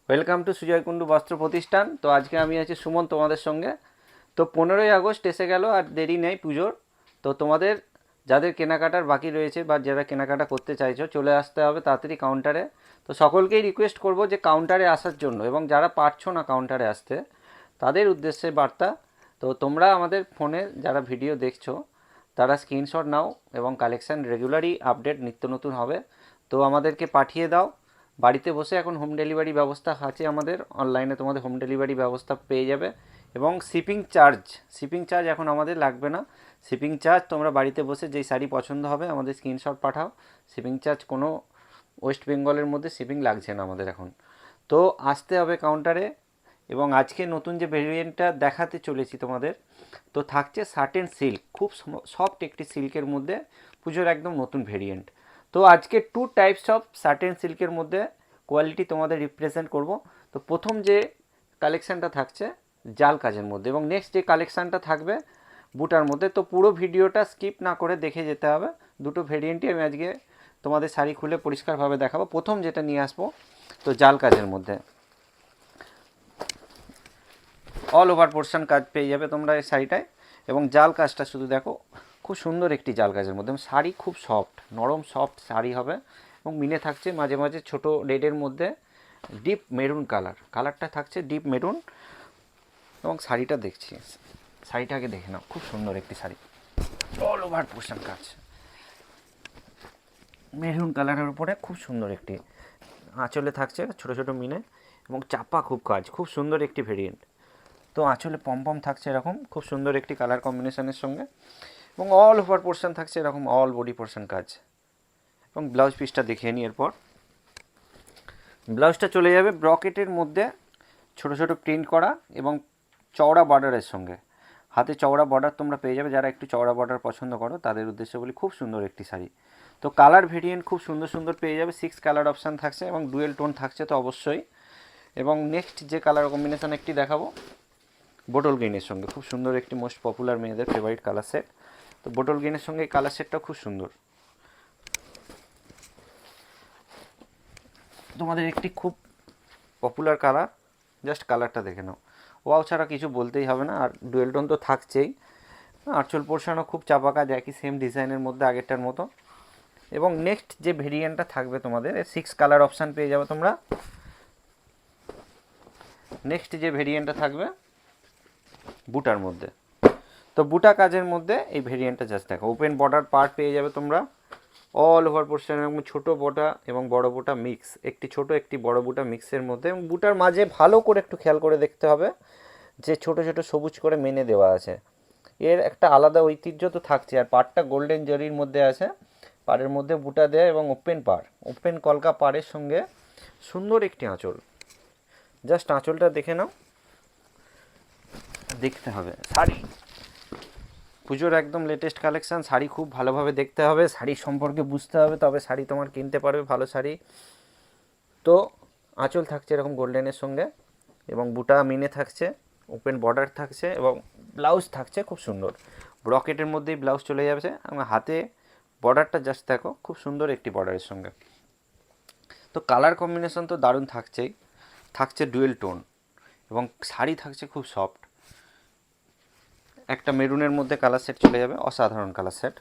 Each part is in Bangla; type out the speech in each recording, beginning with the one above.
ওয়েলকাম টু সুজয় কুন্ডু বস্ত্র প্রতিষ্ঠান। তো আজকে আমি আছি সুমন তোমাদের সঙ্গে। তো 15ই আগস্ট এসে গেল, আর দেরি নেই পুজোর। তো তোমাদের যাদের কেনাকাটার বাকি রয়েছে বা যারা কেনাকাটা করতে চাইছো, চলে আসতে হবে তাড়াতাড়ি কাউন্টারে। তো সকলকেই রিকোয়েস্ট করব যে কাউন্টারে আসার জন্য, এবং যারা পারছো না কাউন্টারে আসতে তাদের উদ্দেশ্যে বার্তা। তো তোমরা আমাদের ফোনে যারা ভিডিও দেখছো তারা স্ক্রিনশট নাও, এবং কালেকশান রেগুলারই আপডেট নিত্য নতুন হবে। তো আমাদেরকে পাঠিয়ে দাও। বাড়িতে বসে এখন হোম ডেলিভারি ব্যবস্থা আছে আমাদের, অনলাইনে তোমাদের হোম ডেলিভারি ব্যবস্থা পেয়ে যাবে। এবং শিপিং চার্জ এখন আমাদের লাগবে না। শিপিং চার্জ তোমরা বাড়িতে বসে যেই শাড়ি পছন্দ হবে আমাদের স্ক্রিনশট পাঠাও। শিপিং চার্জ কোনো ওয়েস্ট বেঙ্গলের মধ্যে শিপিং লাগছে না আমাদের এখন। তো আসতে হবে কাউন্টারে। এবং আজকে নতুন যে ভেরিয়েন্টটা দেখাতে চলেছি তোমাদের, তো থাকছে সার্টেন সিল্ক, খুব সফট একটি সিল্কের মধ্যে, পুজোর একদম নতুন ভেরিয়েন্ট। তো আজকে টু টাইপস অফ সার্টেন সিল্কের মধ্যে কোয়ালিটি তোমাদের রিপ্রেজেন্ট করব। তো প্রথম যে কালেকশানটা থাকছে জাল কাজের মধ্যে, এবং নেক্সট যে কালেকশানটা থাকবে বুটার মধ্যে। তো পুরো ভিডিওটা স্কিপ না করে দেখে যেতে হবে। দুটো ভেরিয়েন্টই আমি আজকে তোমাদের শাড়ি খুলে পরিষ্কারভাবে দেখাবো। প্রথম যেটা নিয়ে আসবো, তো জাল কাজের মধ্যে অল ওভার পোর্শন কাজ পেয়ে যাবে তোমরা এই শাড়িটায়। এবং জাল কাজটা শুধু দেখো, খুব সুন্দর একটি জাল কাজের মধ্যে। শাড়ি খুব সফট, নরম সফট শাড়ি হবে। এবং মিনে থাকছে মাঝে মাঝে ছোট রেডের মধ্যে ডিপ মেরুন কালারটা থাকছে ডিপ মেরুন। এবং শাড়িটা দেখছি, শাড়িটা আগে দেখে নাও, খুব সুন্দর একটি শাড়ি, অল ওভার পোর্শন কাজ মেরুন কালারের উপরে, খুব সুন্দর একটি আঁচলে থাকছে ছোট ছোট মিনে, এবং চাপা খুব কাজ, খুব সুন্দর একটি ভেরিয়েন্ট। তো আঁচলে পম থাকছে এরকম, খুব সুন্দর একটি কালার কম্বিনেশনের সঙ্গে। এবং অল ওভার পোর্শন থাকছে এরকম অল বডি পোর্শন কাজ। এবং ব্লাউজ পিসটা দেখিয়ে নিই এরপর। ব্লাউজটা চলে যাবে ব্রকেটের মধ্যে, ছোট ছোট প্রিন্ট করা এবং চওড়া বর্ডারের সঙ্গে। হাতে চওড়া বর্ডার তোমরা পেয়ে যাবে, যারা একটু চওড়া বর্ডার পছন্দ করো তাদের উদ্দেশ্যে বলি, খুব সুন্দর একটি শাড়ি। তো কালার ভেরিয়েন্ট খুব সুন্দর সুন্দর পেয়ে যাবে, 6 কালার অপশান থাকছে এবং ডুয়েল টোন থাকছে তো অবশ্যই। এবং নেক্সট যে কালার কম্বিনেশন একটি দেখাবো বোটল গ্রিনের সঙ্গে, খুব সুন্দর একটি মোস্ট পপুলার মেয়েদের ফেভারিট কালার সেট। তো বোটল গ্রিনের সঙ্গে এই কালার সেটটা খুব সুন্দর। তোমাদের একটি খুব পপুলার কালার, জাস্ট কালারটা দেখে নাও, ওয়াও ছাড়া কিছু বলতেই হবে না। আর ডুয়েল টোন তো থাকছেই, আঁচল পোর্শনও খুব চাপা কাজ, একই সেম ডিজাইনের মধ্যে আগেরটার মতো। এবং নেক্সট যে ভেরিয়েন্টটা থাকবে তোমাদের, 6 কালার অপশান পেয়ে যাবে তোমরা। নেক্সট যে ভেরিয়েন্টটা থাকবে বুটার মধ্যে, তো বুটা কাজের মধ্যে এই ভেরিয়েন্টটা জাস্ট দেখো, ওপেন বর্ডার পার্ট পেয়ে যাবে তোমরা, অল ওভার পোর্শন, এবং ছোটো বোটা এবং বড় বোটা মিক্স, একটি ছোট একটি বড় বুটা মিক্সের মধ্যে। এবং বুটার মাঝে ভালো করে একটু খেয়াল করে দেখতে হবে যে ছোট ছোট সবুজ করে মেনে দেওয়া আছে, এর একটা আলাদা ঐতিহ্য তো থাকছে। আর পাড়টা গোল্ডেন জরির মধ্যে আছে, পাড়ের মধ্যে বুটা দেয় এবং ওপেন পাড়, ওপেন কলকা পাড়ের সঙ্গে সুন্দর একটি আঁচল। জাস্ট আঁচলটা দেখে নাও, দেখতে হবে। শাড়ি পুজোর একদম লেটেস্ট কালেকশান, শাড়ি খুব ভালোভাবে দেখতে হবে, শাড়ি সম্পর্কে বুঝতে হবে, তবে শাড়ি তোমার কিনতে পারবে ভালো শাড়ি। তো আঁচল থাকছে এরকম গোল্ডেনের সঙ্গে, এবং বুটা মিনে থাকছে, ওপেন বর্ডার থাকছে, এবং ব্লাউজ থাকছে খুব সুন্দর ব্রকেটের মধ্যেই ব্লাউজ চলে যাচ্ছে। এবং হাতে বর্ডারটা জাস্ট দেখো, খুব সুন্দর একটি বর্ডারের সঙ্গে। তো কালার কম্বিনেশন তো দারুণ থাকছেই, থাকছে ডুয়েল টোন, এবং শাড়ি থাকছে খুব সফট। একটা মেরুনের মধ্যে কালার সেট চলে যাবে, অসাধারণ কালার সেট।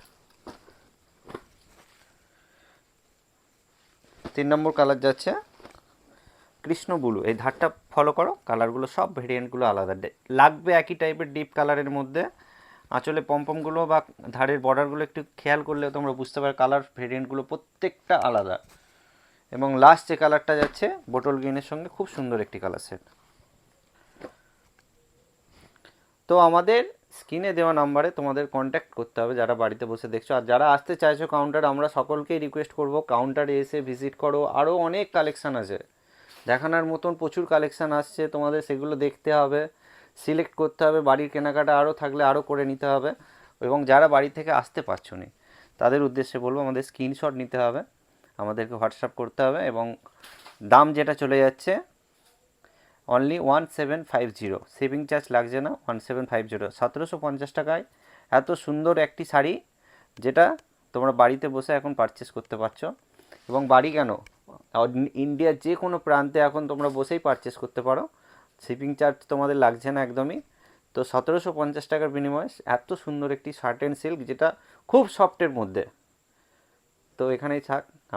3 নম্বর কালার যাচ্ছে কৃষ্ণ ব্লু, এই ধারটা ফলো করো, কালারগুলো সব ভেরিয়েন্টগুলো আলাদা লাগবে, একই টাইপের ডিপ কালারের মধ্যে। আঁচলে পমপমগুলো বা ধারের বর্ডারগুলো একটু খেয়াল করলে তোমরা বুঝতে পারো কালার ভেরিয়েন্টগুলো প্রত্যেকটা আলাদা। এবং লাস্ট যে কালারটা যাচ্ছে বোটল গ্রিনের সঙ্গে, খুব সুন্দর একটি কালার সেট। তো আমাদের স্ক্রিনে দেওয়া নাম্বারে তোমাদের কন্ট্যাক্ট করতে হবে যারা বাড়িতে বসে দেখছো। আর যারা আসতে চাইছো কাউন্টার, আমরা সকলকেই রিকোয়েস্ট করব কাউন্টারে এসে ভিজিট করো, আরও অনেক কালেকশান আছে দেখানোর মতন, প্রচুর কালেকশান আসছে, তোমাদের সেগুলো দেখতে হবে, সিলেক্ট করতে হবে, বাড়ির কেনাকাটা আরও থাকলে আরও করে নিতে হবে। এবং যারা বাড়ি থেকে আসতে পারছো না তাদের উদ্দেশ্যে বলবো আমাদের স্ক্রিনশট নিতে হবে, আমাদেরকে হোয়াটসঅ্যাপ করতে হবে। এবং দাম যেটা চলে যাচ্ছে অনলি 1750, সেভিং চার্জ লাগছে না, 1750, 1750 টাকায় এত সুন্দর একটি শাড়ি, যেটা তোমরা বাড়িতে বসে এখন পারচেস করতে পারছো। এবং বাড়ি কেন, আর ইন্ডিয়ার যে কোনো প্রান্তে এখন তোমরা বসেই পারচেস করতে পারো, শিপিং চার্জ তোমাদের লাগছে না একদমই। তো 1750 টাকার বিনিময়ে এত সুন্দর একটি শার্ট অ্যান্ড সিল্ক, যেটা খুব সফটের মধ্যে। তো এখানেই থাক।